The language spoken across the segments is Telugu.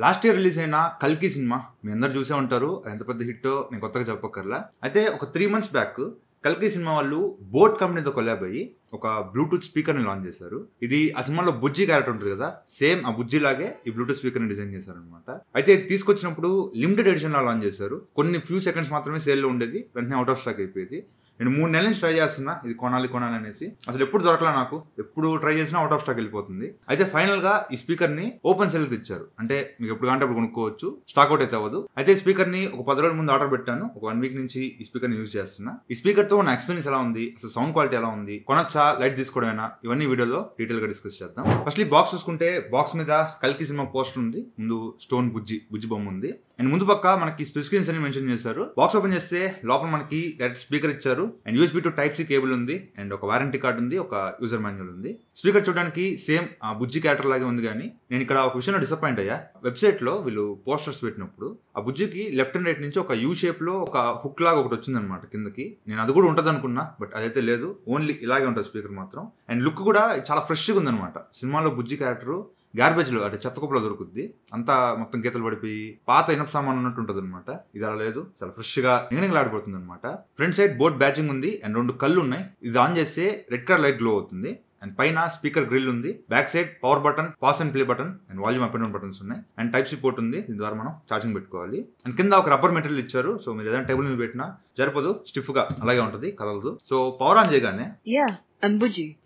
లాస్ట్ ఇయర్ రిలీజ్ అయిన కల్కి సినిమా మీ అందరు చూసే ఉంటారు. ఎంత పెద్ద హిట్టో నేను కొత్తగా చెప్పక్కర్లా. అయితే ఒక 3 months బ్యాక్ కల్కి సినిమా వాళ్ళు బోట్ కంపెనీతో కొలాబ్ అయ్యి ఒక బ్లూటూత్ స్పీకర్ ని లాంచ్ చేశారు. ఇది ఆ సినిమాలో బుజ్జి క్యారెక్టర్ ఉంటుంది కదా, సేమ్ ఆ బుజ్జి లాగే ఈ బ్లూటూత్ స్పీకర్ ని డిజైన్ చేశారు అనమాట. అయితే తీసుకొచ్చినప్పుడు లిమిటెడ్ ఎడిషన్ లా లాంచ్ చేశారు. కొన్ని ఫ్యూ సెకండ్స్ మాత్రమే సేల్ లో ఉండేది, వెంటనే అవుట్ ఆఫ్ స్టాక్ అయిపోయింది. నేను 3 నెలల నుంచి ట్రై చేస్తున్నా ఇది కొనాలి అనేసి. అసలు ఎప్పుడు దొరకలా నాకు, ఎప్పుడు ట్రై చేసినా అవుట్ ఆఫ్ స్టాక్ వెళ్ళిపోతుంది. అయితే ఫైనల్ గా ఈ స్పీకర్ ని ఓపెన్ సెల్ తెచ్చారు. అంటే మీకు ఎప్పుడు కాంటే అప్పుడు కొనుక్కోవచ్చు, స్టాక్ అవుట్ అయితే అవ్వదు. అయితే ఈ స్పీకర్ ని ఒక 10 రోజుల ముందు ఆర్డర్ పెట్టాను. ఒక 1 week నుంచి ఈ స్పీకర్ ని యూజ్ చేస్తున్నా. ఈ స్పీకర్ తో నా ఎక్స్పీరియన్స్ ఎలా ఉంది, అసలు సౌండ్ క్వాలిటీ ఎలా ఉంది, కొనొచ్చా, లైట్ తీసుకోవడమేనా, ఇవన్నీ వీడియోలో డీటెయిల్ గా డిస్కస్ చేద్దాం. ఫస్ట్ ఈ బాక్స్ చూసుకుంటే బాక్స్ మీద కల్కి సినిమా పోస్టర్ ఉంది, ముందు స్టోన్ బుజ్జి బొమ్మ ఉంది. అండ్ ముందు పక్క మనకి స్పెసిఫికేషన్స్ అని మెన్షన్ చేశారు. బాక్స్ ఓపెన్ చేస్తే లోపల మనకి డైరెక్ట్ స్పీకర్ ఇచ్చారు and USB to Type-C cable ఉంది అండ్ ఒక వారంటీ కార్డ్ ఉంది, ఒక యూజర్ మాన్యువల్ ఉంది. స్పీకర్ చూడడానికి సేమ్ ఆ బుజ్జి క్యారెక్టర్ లాగే ఉంది. కానీ నేను ఇక్కడ ఒక విషయంలో డిసప్పాయింట్ అయ్యా. వెబ్సైట్ లో వీళ్ళు పోస్టర్స్ పెట్టినప్పుడు ఆ బుజ్జికి లెఫ్ట్ అండ్ రైట్ నుంచి ఒక యూ షేప్ లో ఒక హుక్ లాగా ఒకటి వచ్చింది అనమాట కిందకి. నేను అది కూడా ఉంటది అనుకున్నా, బట్ అదైతే లేదు, ఓన్లీ ఇలాగే ఉంటుంది స్పీకర్ మాత్రం. అండ్ లుక్ కూడా చాలా ఫ్రెష్ గా ఉంది అనమాట. సినిమాలో బుజ్జి క్యారెక్టర్ గార్బేజ్ లో అంటే చెత్త కుప్పలో దొరుకుద్ది, అంతా మొత్తం గీతలు పడిపోయి పాత ఇనప సామాన్ ఉన్నట్టు ఉంటుంది అనమాట. ఇది అలా లేదు, చాలా ఫ్రెష్ గా నిగనిగలాడిపోతుంది అనమాట. ఫ్రంట్ సైడ్ బోట్ బ్యాచింగ్ ఉంది అండ్ 2 కళ్ళు ఉన్నాయి. ఇది ఆన్ చేస్తే రెడ్ కలర్ లైట్ గ్లో అవుతుంది. అండ్ పైన స్పీకర్ గ్రిల్ ఉంది. Back side power button, pass and play button and volume up and down buttons ఉన్నాయి. అండ్ Type-C పోర్ట్ ఉంది, దీని ద్వారా మనం ఛార్జింగ్ పెట్టుకోవాలి. అండ్ కింద ఒక రబ్బర్ మెటీరియల్ ఇచ్చారు. సో మీరు ఏదైనా టేబుల్ మీద పెట్టినా జరపదు, స్టిఫ్ గా అలాగే ఉంటుంది, కదలదు. సో పవర్ ఆన్ చేయగానే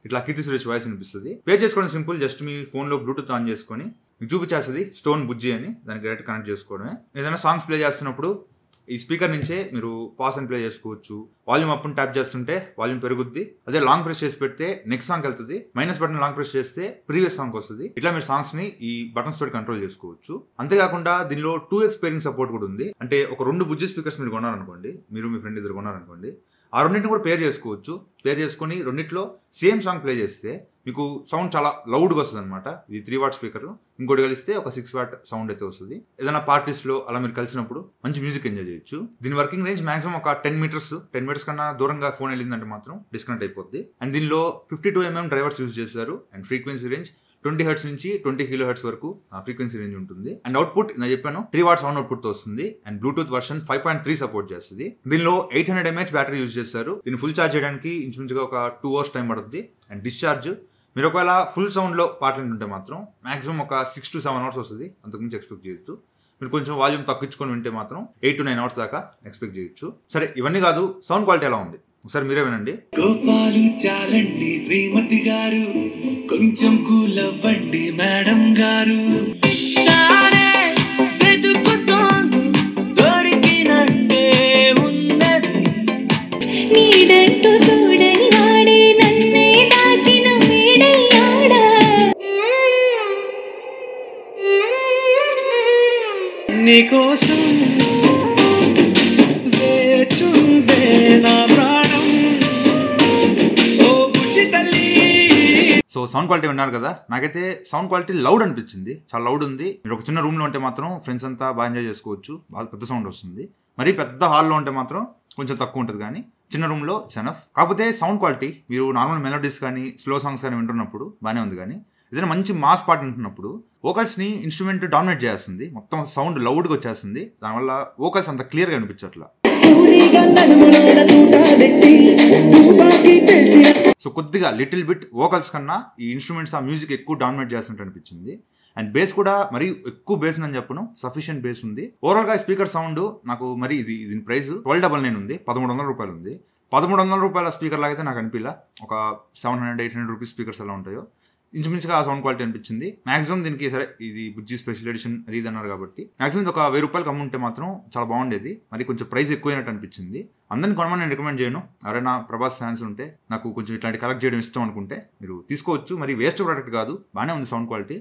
ఇట్లా కీర్తి సురేష్ వాయిస్ అనిపిస్తుంది. పే చేసుకోవడం సింపుల్, జస్ట్ మీ ఫోన్ లో బ్లూటూత్ ఆన్ చేసుకొని మీకు చూపించేస్తుంది స్టోన్ బుజ్జి అని, దానికి డైరెక్ట్ కనెక్ట్ చేసుకోవడమే. ఏదైనా సాంగ్స్ ప్లే చేస్తున్నప్పుడు ఈ స్పీకర్ నుంచే మీరు పాస్ అండ్ ప్లే చేసుకోవచ్చు. వాల్యూమ్ అప్ ట్యాప్ చేస్తుంటే వాల్యూమ్ పెరుగుద్ది. అదే లాంగ్ ప్రెస్ చేసి పెడితే నెక్స్ట్ సాంగ్ వెళ్తుంది. మైనస్ బటన్ లాంగ్ ప్రెస్ చేస్తే ప్రీవియస్ సాంగ్ వస్తుంది. ఇట్లా మీరు సాంగ్స్ ని ఈ బటన్స్ తోటి కంట్రోల్ చేసుకోవచ్చు. అంతేకాకుండా దీనిలో 2x పేరింగ్ సపోర్ట్ కూడా ఉంది. అంటే ఒక 2 బుజ్జి స్పీకర్స్ మీరు కొన్నారనుకోండి, మీరు మీ ఫ్రెండ్ ఇద్దరు కొన్నారనుకోండి, ఆ రెండింటిని కూడా పేర్ చేసుకోవచ్చు. పేర్ చేసుకుని రెండిట్లో సేమ్ సాంగ్ ప్లే చేస్తే మీకు సౌండ్ చాలా లౌడ్గా వస్తుంది అనమాట. ఇది 3 watt స్పీకర్, ఇంకోటి కలిస్తే ఒక 6 watt సౌండ్ అయితే వస్తుంది. ఏదైనా పార్టీస్ లో అలా మీరు కలిసినప్పుడు మంచి మ్యూజిక్ ఎంజాయ్ చేయొచ్చు. దీని వర్కింగ్ రేంజ్ మాక్సిమం ఒక 10 meters కన్నా దూరంగా ఫోన్ వెళ్ళిందంటే మాత్రం డిస్కనెక్ట్ అయిపోద్ది. అండ్ దీనిలో 52 mm డ్రైవర్స్ యూజ్ చేశారు. అండ్ ఫ్రీక్వెన్సీ రేంజ్ 20 Hz నుంచి 20 kHz వరకు ఫ్రీక్వెన్సీ రేంజ్ ఉంటుంది. అండ్ అవుట్పుట్ నేను చెప్పాను 3 watt సౌండ్ అవుట్పుట్ తో వస్తుంది. అండ్ బ్లూటూత్ వర్షన్ 5.3 సపోర్ట్ చేస్తుంది. దీనిలో 800 mAh బ్యాటరీ యూజ్ చేశారు. దీన్ని ఫుల్ ఛార్జ్ చేయడానికి ఇంచుమించుగా ఒక 2 hours టైం పడుతుంది. అండ్ డిశ్చార్జ్ మీరు ఒకవేళ ఫుల్ సౌండ్ లో పాటలు వింటుంటే మాత్రం మాక్సిమం ఒక 6 to 7 hours వస్తుంది. అంతకుమించి ఎక్స్పెక్ట్ చేయొచ్చు. మీరు కొంచెం వాల్యూమ్ తగ్గించుకొని వింటే మాత్రం 8 to 9 hours దాకా ఎక్స్పెక్ట్ చేయొచ్చు. సరే, ఇవన్నీ కాదు, సౌండ్ క్వాలిటీ ఎలా ఉంది ఒకసారి మీరే వినండి. గోపాలు చాలండి శ్రీమతి గారు, కొంచెం కూలవ్వండి మేడం గారు. దొరికినట్టే ఉన్నది నీడంటూ చూడని వాడే నన్నే దాచిన మేడయ్యాడా. నీకోసం వేచుందే నా ప్రాణం. సో సౌండ్ క్వాలిటీ విన్నారు కదా. నాకైతే సౌండ్ క్వాలిటీ లౌడ్ అనిపించింది, చాలా లౌడ్ ఉంది. మీరు ఒక చిన్న రూమ్ లో ఉంటే మాత్రం ఫ్రెండ్స్ అంతా బాగా ఎంజాయ్ చేసుకోవచ్చు, బాగా పెద్ద సౌండ్ వస్తుంది. మరి పెద్ద హాల్లో ఉంటే మాత్రం కొంచెం తక్కువ ఉంటుంది, కానీ చిన్న రూమ్ లో ఇట్స్ ఎనఫ్. కాకపోతే సౌండ్ క్వాలిటీ మీరు నార్మల్ మెలోడీస్ కానీ స్లో సాంగ్స్ కానీ వింటున్నప్పుడు బాగానే ఉంది. కానీ ఏదైనా మంచి మాస్ పాట వింటున్నప్పుడు వోకల్స్ ని ఇన్స్ట్రుమెంట్ డామినేట్ చేస్తుంది, మొత్తం సౌండ్ లౌడ్ గా వచ్చేస్తుంది. దానివల్ల వోకల్స్ అంత క్లియర్ గా అనిపించట్లా. సో కొద్దిగా లిటిల్ బిట్ వోకల్స్ కన్నా ఈ ఇన్స్ట్రుమెంట్స్ ఆ మ్యూజిక్ ఎక్కువ డామినేట్ చేస్తున్నట్టు అనిపించింది. అండ్ బేస్ కూడా మరి ఎక్కువ బేస్ ఉందని చెప్పను, సఫిషియెంట్ బేస్ ఉంది. ఓవరాల్ గా స్పీకర్ సౌండ్ నాకు మరి దీని ప్రైస్ 1299 ఉంది, 1300 రూపాయలు ఉంది. 1300 రూపాయల స్పీకర్ లాగైతే నాకు అనిపించలా. ఒక 700-800 రూపీస్ స్పీకర్స్ ఎలా ఉంటాయో ఇంచుమించుగా ఆ సౌండ్ క్వాలిటీ అనిపించింది. మాక్సిమం దీనికి సరే ఇది బుజ్జి స్పెషల్ ఎడిషన్ అది ఇది అన్నారు కాబట్టి మాక్సిమం ఒక 1000 రూపాయలు అమ్ముంటే మాత్రం చాలా బాగుండేది. మరి కొంచెం ప్రైస్ ఎక్కువైనట్టు అనిపించింది. అందరిని కొనమని నేను రికమెండ్ చేయను. ఎవరైనా ప్రభాస్ ఫ్యాన్స్ ఉంటే, నాకు కొంచెం ఇట్లాంటి కలెక్ట్ చేయడం ఇష్టం అనుకుంటే మీరు తీసుకోవచ్చు. మరి వేస్ట్ ప్రోడక్ట్ కాదు, బాగానే ఉంది సౌండ్ క్వాలిటీ.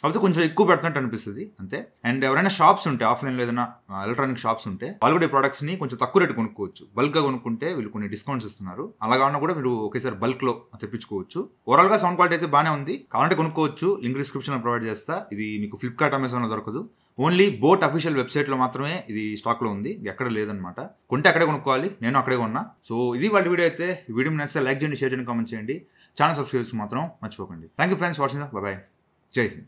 కాకపోతే కొంచెం ఎక్కువ పెడుతున్నట్టు అనిపిస్తుంది అంతే. అండ్ ఎవరైనా షాప్స్ ఉంటే, ఆఫ్లైన్లో ఏదైనా ఎలక్ట్రానిక్ షాప్స్ ఉంటే వాళ్ళు కూడా ఈ ప్రొడక్ట్స్ ని కొంచెం తక్కువ రేటు కొనుక్కోవచ్చు. బల్క్ గా కొనుక్కుంటే వీళ్ళు కొన్ని డిస్కౌంట్స్ ఇస్తున్నారు. అలాగా ఉన్నా కూడా మీరు ఒకేసారి బల్క్ లో తెప్పించుకోవచ్చు. ఓవరాల్ గా సౌండ్ క్వాలిటీ అయితే బాగానే ఉంది, కావాలంటే కొనుక్కోవచ్చు. లింక్ డిస్క్రిప్షన్ లో ప్రొవైడ్ చేస్తా. ఇది మీకు ఫ్లిప్కార్ట్, అమెజాన్ లో దొరకదు. ఓన్లీ బోట్ అఫీషియల్ వెబ్సైట్ లో మాత్రమే ఇది స్టాక్ లో ఉంది, ఎక్కడ లేదనమాట. కొంటే అక్కడే కొనుక్కోవాలి, నేను అక్కడే కొన్నా. సో ఇది వాళ్ళ వీడియో అయితే. ఈ వీడియో నచ్చితే లైక్ చేయండి, షేర్ చేయండి, కామెంట్ చేయండి. ఛానల్ సబ్స్క్రైబ్ మాత్రం మర్చిపోకండి. Thank you friends watching. Bye, Jai Hind.